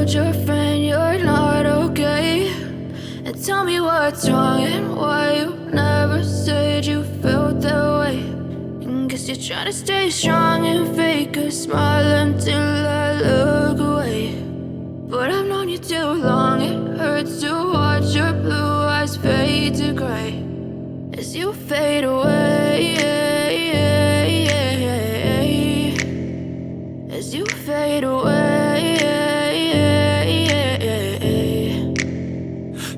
told your friend you're not okay, and tell me what's wrong and why you never said you felt that way. And guess you're trying to stay strong and fake a smile until I look away. But I've known you too long, it hurts to watch your blue eyes fade to gray as you fade away, as you fade away.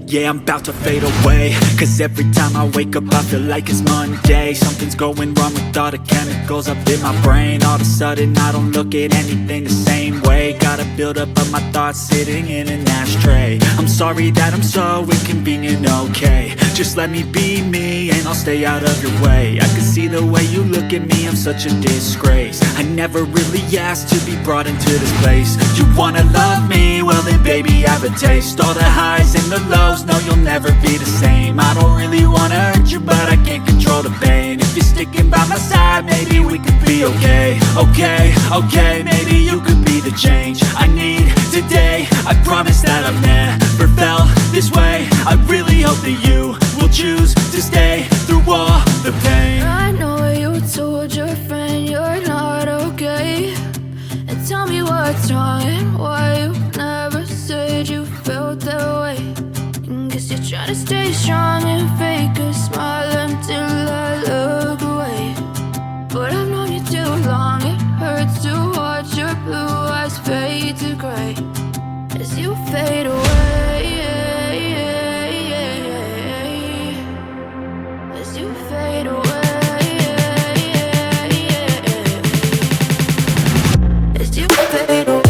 Yeah, I'm about to fade away, cause every time I wake up I feel like it's Monday. Something's going wrong with all the chemicals up in my brain. All of a sudden I don't look at anything the same way. Got a build up of my thoughts sitting in an ashtray. I'm sorry that I'm so inconvenient, okay. Just let me be me and I'll stay out of your way. I can see the way you look at me, I'm such a disgrace. I never really asked to be brought into this place. You wanna love me? Well then baby have a taste. All the highs and the lows, no, you'll never be the same. I don't really wanna hurt you, but I can't control the pain. If you're sticking by my side, maybe we could be okay. Okay, maybe you could be the change I need today. I promise that I've never felt this way. I really hope that you will choose to stay through all the pain. I know you told your friend you're not okay, and tell me what's wrong and why you never said you felt that way. Guess you're trying to stay strong and fake a smile until I look away. But I've known you too long, it hurts to watch your blue eyes fade to gray as you fade away, as you fade away, as you fade away.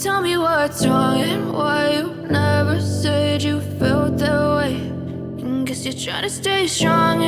Tell me what's wrong and why you never said you felt that way. And guess you're trying to stay strong.